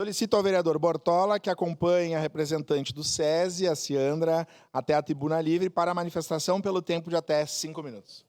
Solicito ao vereador Bortola que acompanhe a representante do SESI, a Ciandra, até a tribuna livre para a manifestação pelo tempo de até 5 minutos.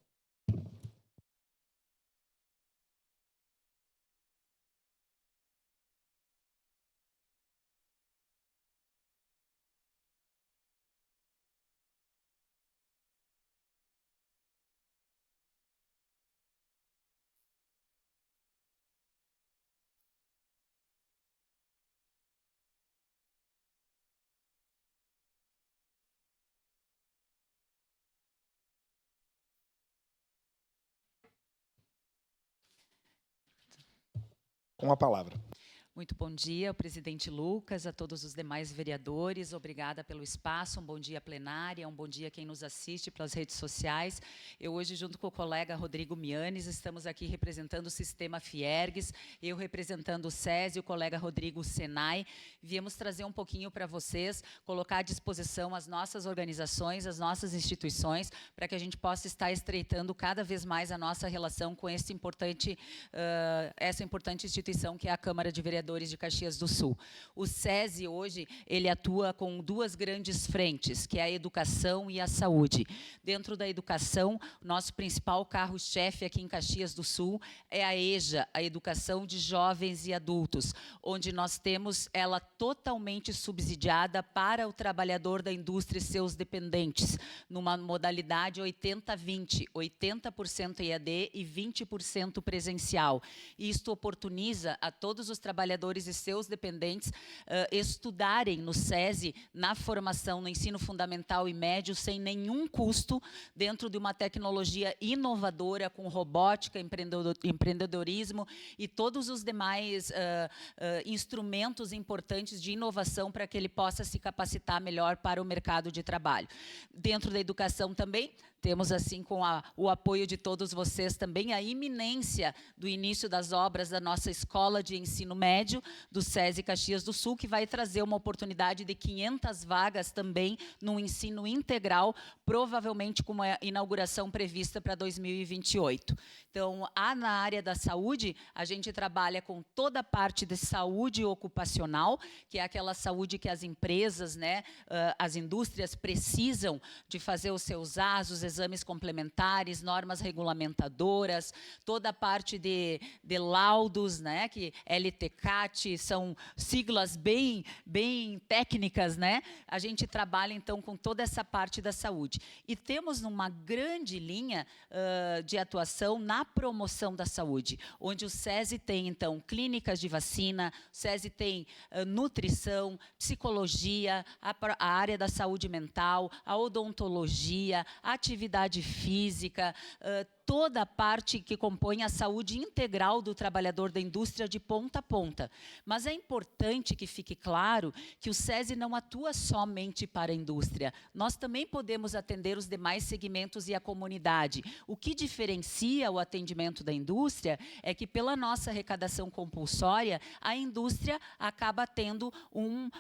Com a palavra. Muito bom dia ao presidente Lucas, a todos os demais vereadores. Obrigada pelo espaço, um bom dia à plenária, um bom dia a quem nos assiste pelas redes sociais. Eu hoje, junto com o colega Rodrigo Mianes, estamos aqui representando o sistema Fiergues, eu representando o SESI, o colega Rodrigo Senai. Viemos trazer um pouquinho para vocês, colocar à disposição as nossas organizações, as nossas instituições, para que a gente possa estar estreitando cada vez mais a nossa relação com essa importante instituição que é a Câmara de Vereadores de Caxias do Sul. O SESI, hoje, ele atua com duas grandes frentes, que é a educação e a saúde. Dentro da educação, nosso principal carro-chefe aqui em Caxias do Sul é a EJA, a Educação de Jovens e Adultos, onde nós temos ela totalmente subsidiada para o trabalhador da indústria e seus dependentes, numa modalidade 80-20, 80% EAD e 20% presencial. Isto oportuniza a todos os trabalhadores e seus dependentes estudarem no SESI, na formação, no ensino fundamental e médio, sem nenhum custo, dentro de uma tecnologia inovadora, com robótica, empreendedorismo e todos os demais instrumentos importantes de inovação para que ele possa se capacitar melhor para o mercado de trabalho. Dentro da educação também, temos, assim, com o apoio de todos vocês, também a iminência do início das obras da nossa Escola de Ensino Médio, do SESI Caxias do Sul, que vai trazer uma oportunidade de 500 vagas também no ensino integral, provavelmente com uma inauguração prevista para 2028. Então, na área da saúde, a gente trabalha com toda a parte de saúde ocupacional, que é aquela saúde que as empresas, né, as indústrias precisam de fazer os seus ASOS, exames complementares, normas regulamentadoras, toda a parte de laudos, né, que LTCAT, são siglas bem técnicas, né? A gente trabalha, então, com toda essa parte da saúde. E temos uma grande linha de atuação na promoção da saúde, onde o SESI tem, então, clínicas de vacina, o SESI tem nutrição, psicologia, a área da saúde mental, a odontologia, a atividade física, toda a parte que compõe a saúde integral do trabalhador da indústria de ponta a ponta. Mas é importante que fique claro que o SESI não atua somente para a indústria. Nós também podemos atender os demais segmentos e a comunidade. O que diferencia o atendimento da indústria é que, pela nossa arrecadação compulsória, a indústria acaba tendo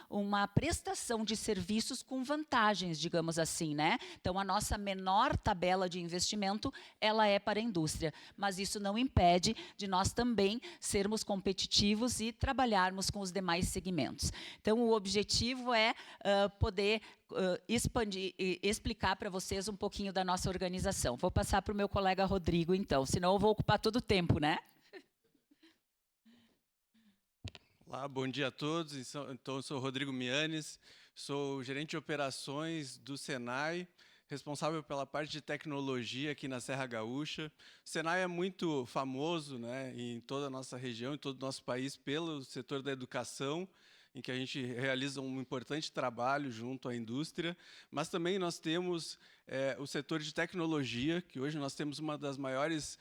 uma prestação de serviços com vantagens, digamos assim, né? Então, a nossa menor tabela de investimento, ela é para a indústria, mas isso não impede de nós também sermos competitivos e trabalharmos com os demais segmentos. Então, o objetivo é poder expandir e explicar para vocês um pouquinho da nossa organização. Vou passar para o meu colega Rodrigo, então, senão eu vou ocupar todo o tempo, né? Olá, bom dia a todos. Então, eu sou Rodrigo Mianes, sou gerente de operações do Senai, responsável pela parte de tecnologia aqui na Serra Gaúcha. O Senai é muito famoso, né, em toda a nossa região, em todo o nosso país, pelo setor da educação, em que a gente realiza um importante trabalho junto à indústria, mas também nós temos o setor de tecnologia, que hoje nós temos uma das maiores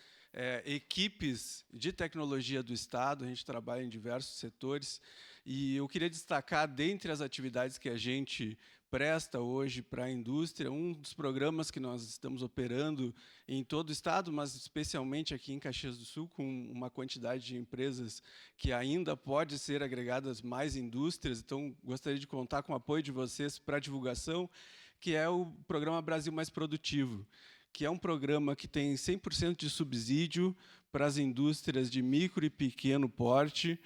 equipes de tecnologia do Estado, a gente trabalha em diversos setores, e eu queria destacar, dentre as atividades que a gente presta hoje para a indústria, um dos programas que nós estamos operando em todo o Estado, mas especialmente aqui em Caxias do Sul, com uma quantidade de empresas que ainda pode ser agregadas mais indústrias, então gostaria de contar com o apoio de vocês para a divulgação, que é o programa Brasil Mais Produtivo, que é um programa que tem 100% de subsídio para as indústrias de micro e pequeno porte,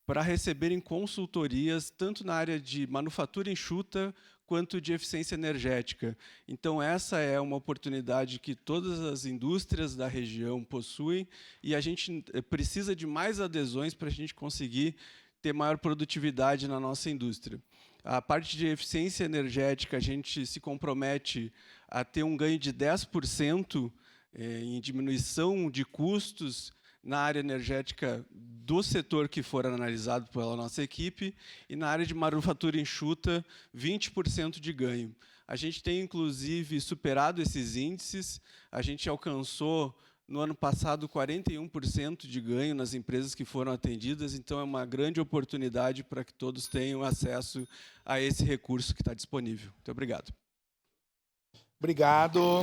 para receberem consultorias tanto na área de manufatura enxuta quanto de eficiência energética. Então, essa é uma oportunidade que todas as indústrias da região possuem e a gente precisa de mais adesões para a gente conseguir ter maior produtividade na nossa indústria. A parte de eficiência energética, a gente se compromete a ter um ganho de 10% em diminuição de custos na área energética do setor que for analisado pela nossa equipe, e na área de manufatura enxuta, 20% de ganho. A gente tem, inclusive, superado esses índices, a gente alcançou, no ano passado, 41% de ganho nas empresas que foram atendidas, então é uma grande oportunidade para que todos tenham acesso a esse recurso que está disponível. Muito obrigado. Obrigado.